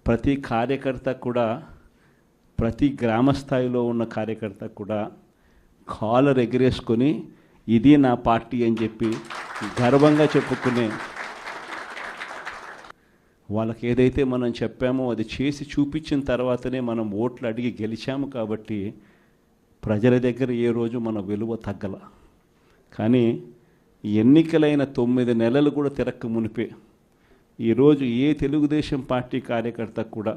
ప్రతి కార్యకర్త కూడా, ప్రతి గ్రామ స్థాయిలో ఉన్న కార్యకర్త కూడా కాలర్ ఎగిరేసుకొని ఇది నా పార్టీ అని చెప్పి గర్వంగా చెప్పుకునే వాళ్ళకి ఏదైతే మనం చెప్పామో అది చేసి చూపించిన తర్వాతనే మనం ఓట్లు అడిగి గెలిచాము. కాబట్టి ప్రజల దగ్గర ఏ రోజు మన విలువ తగ్గల. కానీ ఎన్నికలైన 9 నెలలు కూడా తిరక్క మునిపే ఈరోజు ఏ తెలుగుదేశం పార్టీ కార్యకర్త కూడా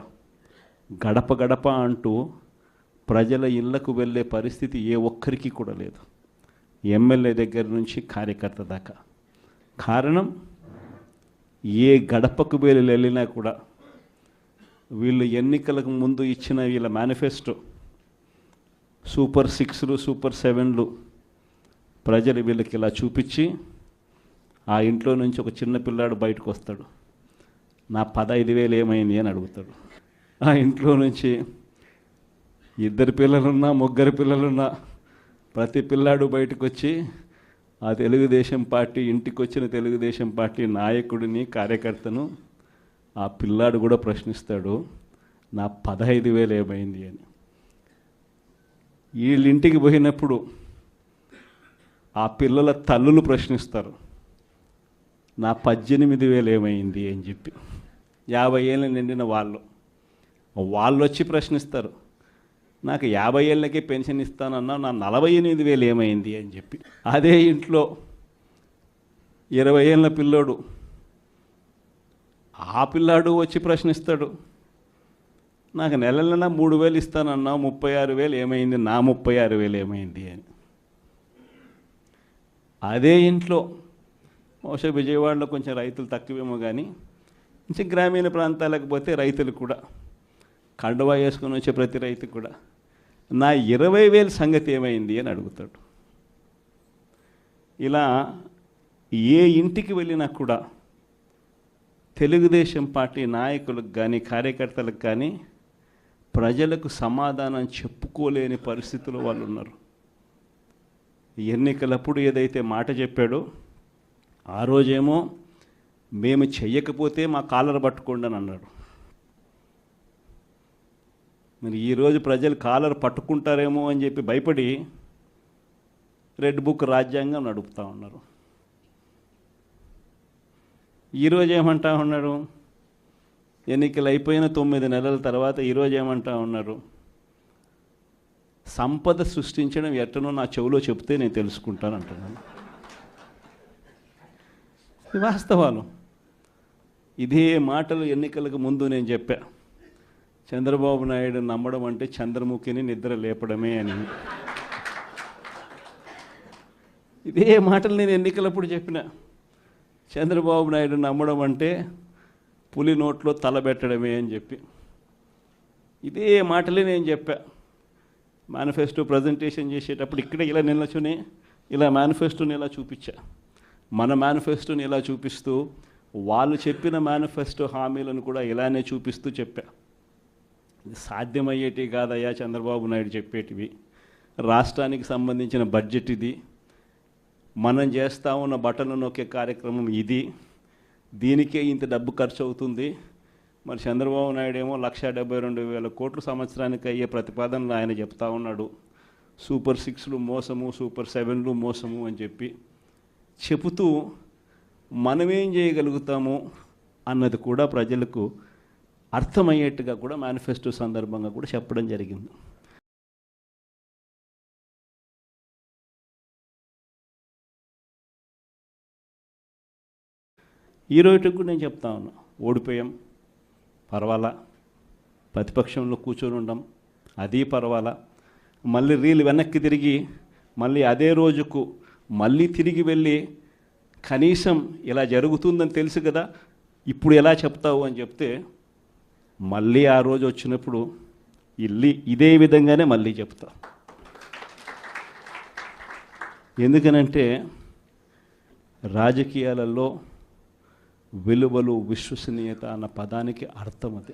గడప గడప అంటూ ప్రజల ఇళ్లకు వెళ్ళే పరిస్థితి ఏ ఒక్కరికి కూడా లేదు, ఎమ్మెల్యే దగ్గర నుంచి కార్యకర్త దాకా. కారణం, ఏ గడపకు వెళ్ళినా కూడా వీళ్ళు ఎన్నికలకు ముందు ఇచ్చిన వీళ్ళ మేనిఫెస్టో సూపర్ 6లు సూపర్ 7లు ప్రజలు వీళ్ళకి ఇలా చూపించి ఆ ఇంట్లో నుంచి ఒక చిన్న పిల్లాడు బయటకు వస్తాడు, నా 15,000 ఏమైంది అని అడుగుతాడు. ఆ ఇంట్లో నుంచి 2 పిల్లలున్నా 3 పిల్లలున్నా ప్రతి పిల్లాడు బయటకు వచ్చి ఆ తెలుగుదేశం పార్టీ ఇంటికి వచ్చిన తెలుగుదేశం పార్టీ నాయకుడిని కార్యకర్తను ఆ పిల్లాడు కూడా ప్రశ్నిస్తాడు, నా 15,000 ఏమైంది అని. వీళ్ళింటికి పోయినప్పుడు ఆ పిల్లల తల్లులు ప్రశ్నిస్తారు, నా 18,000 ఏమైంది అని చెప్పి. 50 ఏళ్ళు నిండిన వాళ్ళు వచ్చి ప్రశ్నిస్తారు, నాకు 50 ఏళ్ళకే పెన్షన్ ఇస్తానన్నా నా 48,000 ఏమైంది అని చెప్పి. అదే ఇంట్లో 20 ఏళ్ళ పిల్లోడు, ఆ పిల్లాడు వచ్చి ప్రశ్నిస్తాడు, నాకు నెల 3,000 ఇస్తానన్నా 36,000 ఏమైంది, నా 36,000 ఏమైంది అని. అదే ఇంట్లో బహుశా విజయవాడలో కొంచెం రైతులు తక్కువేమో కానీ కొంచెం గ్రామీణ ప్రాంతాలకు పోతే రైతులు కూడా కండువా వేసుకొని వచ్చే ప్రతి రైతు కూడా నా 20,000 సంగతి ఏమైంది అని అడుగుతాడు. ఇలా ఏ ఇంటికి వెళ్ళినా కూడా తెలుగుదేశం పార్టీ నాయకులకు కానీ కార్యకర్తలకు కానీ ప్రజలకు సమాధానం చెప్పుకోలేని పరిస్థితుల్లో వాళ్ళు ఉన్నారు. ఎన్నికలప్పుడు ఏదైతే మాట చెప్పాడో ఆ రోజేమో మేము చెయ్యకపోతే మా కాలర్ పట్టుకోండి అని అన్నాడు. మరి ఈరోజు ప్రజలు కాలర్ పట్టుకుంటారేమో అని చెప్పి భయపడి రెడ్ బుక్ రాజ్యాంగం నడుపుతూ ఉన్నారు. ఈరోజు ఏమంటా ఉన్నారు, ఎన్నికలు అయిపోయిన 9 నెలల తర్వాత ఈరోజు ఏమంటా ఉన్నారు, సంపద సృష్టించడం ఎట్టనో నా చెవిలో చెప్తే నేను తెలుసుకుంటాను అంటున్నాను. వాస్తవాలు. ఇదే మాటలు ఎన్నికలకు ముందు నేను చెప్పా, చంద్రబాబు నాయుడు నమ్మడం అంటే చంద్రముఖిని నిద్ర లేపడమే అని. ఇదే మాటలు నేను ఎన్నికలప్పుడు చెప్పిన, చంద్రబాబు నాయుడు నమ్మడం అంటే పులి నోట్లో తలబెట్టడమే అని చెప్పి. ఇదే మాటలే నేను చెప్పా మేనిఫెస్టో ప్రజెంటేషన్ చేసేటప్పుడు. ఇక్కడ ఇలా నిల్చుని ఇలా మేనిఫెస్టోని ఇలా చూపించా, మన మేనిఫెస్టోని ఇలా చూపిస్తూ వాళ్ళు చెప్పిన మేనిఫెస్టో హామీలను కూడా ఇలానే చూపిస్తూ చెప్పా. ఇది సాధ్యమయ్యేటివి కాదయ్యా చంద్రబాబు నాయుడు చెప్పేటివి. రాష్ట్రానికి సంబంధించిన బడ్జెట్ ఇది, మనం చేస్తూ ఉన్న బటన్లు నొక్కే కార్యక్రమం ఇది, దీనికే ఇంత డబ్బు ఖర్చు అవుతుంది. మరి చంద్రబాబు నాయుడు ఏమో 1,72,000 కోట్లు సంవత్సరానికి అయ్యే ప్రతిపాదనలు ఆయన చెప్తా ఉన్నాడు. సూపర్ 6లు మోసము, సూపర్ 7లు మోసము అని చెప్పి చెబుతూ మనమేం చేయగలుగుతాము అన్నది కూడా ప్రజలకు అర్థమయ్యేట్టుగా కూడా మేనిఫెస్టో సందర్భంగా కూడా చెప్పడం జరిగింది. ఈ రోజుకు నేను చెప్తా ఉన్నా, ఓడిపోయాం పర్వాలా, ప్రతిపక్షంలో కూర్చొని ఉండం అది పర్వాలా, మళ్ళీ వెనక్కి తిరిగి మళ్ళీ అదే రోజుకు మళ్ళీ తిరిగి వెళ్ళి కనీసం ఇలా జరుగుతుందని తెలుసు కదా ఇప్పుడు ఎలా చెప్తావు అని చెప్తే మళ్ళీ ఆ రోజు వచ్చినప్పుడు ఇదే విధంగానే మళ్ళీ చెప్తా. ఎందుకనంటే రాజకీయాలలో విలువలు, విశ్వసనీయత అన్న పదానికి అర్థం అది.